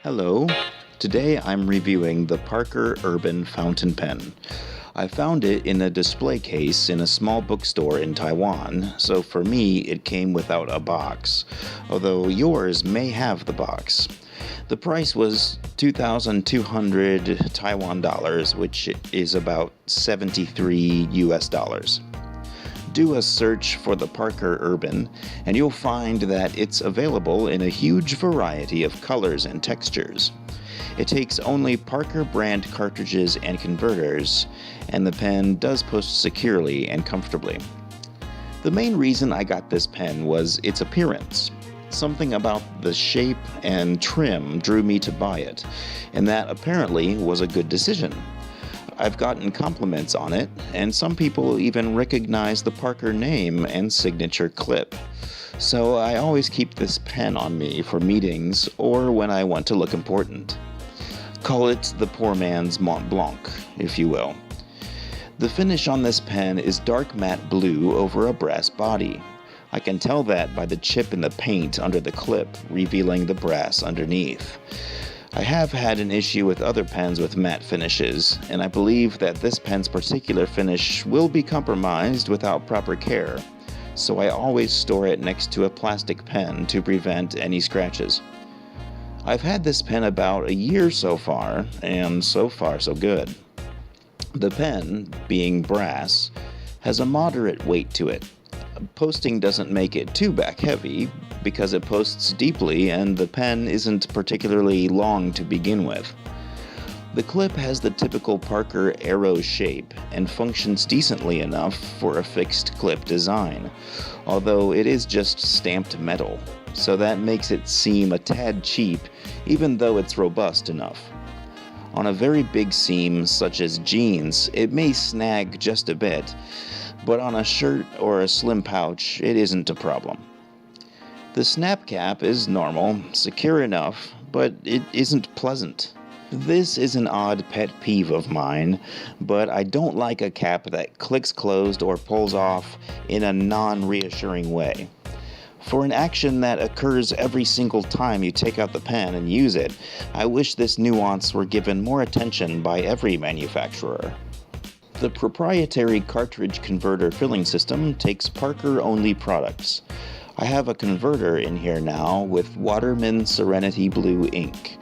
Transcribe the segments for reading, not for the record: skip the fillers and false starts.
Hello. Today I'm reviewing the Parker Urban Fountain Pen. I found it in a display case in a small bookstore in Taiwan, so for me it came without a box, although yours may have the box. The price was 2,200 Taiwan dollars, which is about 73 US dollars. Do a search for the Parker Urban, and you'll find that it's available in a huge variety of colors and textures. It takes only Parker brand cartridges and converters, and the pen does post securely and comfortably. The main reason I got this pen was its appearance. Something about the shape and trim drew me to buy it, and that apparently was a good decision. I've gotten compliments on it, and some people even recognize the Parker name and signature clip. So I always keep this pen on me for meetings or when I want to look important. Call it the poor man's Mont Blanc, if you will. The finish on this pen is dark matte blue over a brass body. I can tell that by the chip in the paint under the clip, revealing the brass underneath. I have had an issue with other pens with matte finishes, and I believe that this pen's particular finish will be compromised without proper care, so I always store it next to a plastic pen to prevent any scratches. I've had this pen about a year so far, and so far so good. The pen, being brass, has a moderate weight to it. Posting doesn't make it too back heavy because it posts deeply and the pen isn't particularly long to begin with. The clip has the typical Parker arrow shape and functions decently enough for a fixed clip design, although it is just stamped metal, so that makes it seem a tad cheap even though it's robust enough. On a very big seam such as jeans, it may snag just a bit, but on a shirt or a slim pouch, it isn't a problem. The snap cap is normal, secure enough, but it isn't pleasant. This is an odd pet peeve of mine, but I don't like a cap that clicks closed or pulls off in a non-reassuring way. For an action that occurs every single time you take out the pen and use it, I wish this nuance were given more attention by every manufacturer. The proprietary cartridge converter filling system takes Parker-only products. I have a converter in here now with Waterman Serenity Blue ink.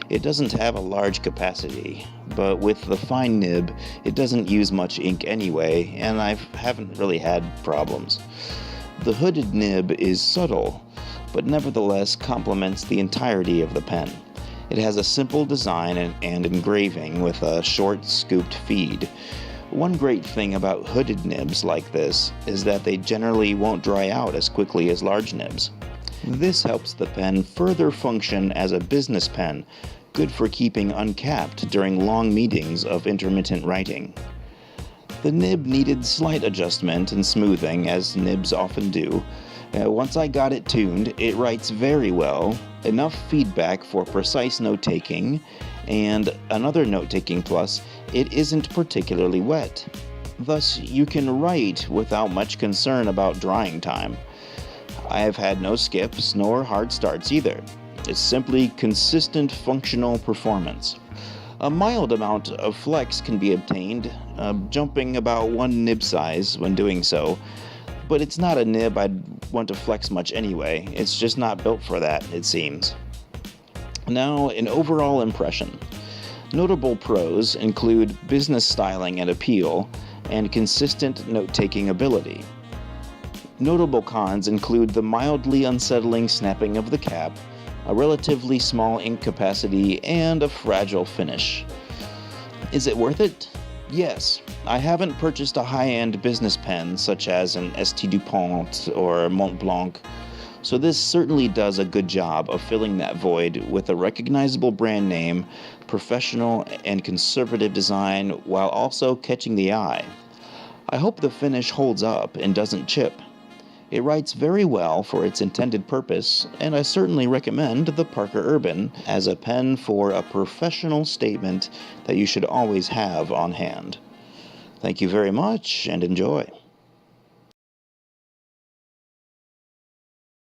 It doesn't have a large capacity, but with the fine nib, it doesn't use much ink anyway, and I haven't really had problems. The hooded nib is subtle, but nevertheless complements the entirety of the pen. It has a simple design and engraving with a short scooped feed. One great thing about hooded nibs like this is that they generally won't dry out as quickly as large nibs. This helps the pen further function as a business pen, good for keeping uncapped during long meetings of intermittent writing. The nib needed slight adjustment and smoothing, as nibs often do. Once I got it tuned, it writes very well, enough feedback for precise note-taking, and another note-taking plus, it isn't particularly wet. Thus, you can write without much concern about drying time. I have had no skips nor hard starts either. It's simply consistent functional performance. A mild amount of flex can be obtained, jumping about one nib size when doing so, but it's not a nib I'd want to flex much anyway. It's just not built for that, it seems. Now, an overall impression. Notable pros include business styling and appeal, and consistent note-taking ability. Notable cons include the mildly unsettling snapping of the cap, a relatively small ink capacity, and a fragile finish. Is it worth it? Yes. I haven't purchased a high-end business pen such as an St. Dupont or Mont Blanc, so this certainly does a good job of filling that void with a recognizable brand name, professional and conservative design, while also catching the eye. I hope the finish holds up and doesn't chip. It writes very well for its intended purpose, and I certainly recommend the Parker Urban as a pen for a professional statement that you should always have on hand. Thank you very much, and enjoy.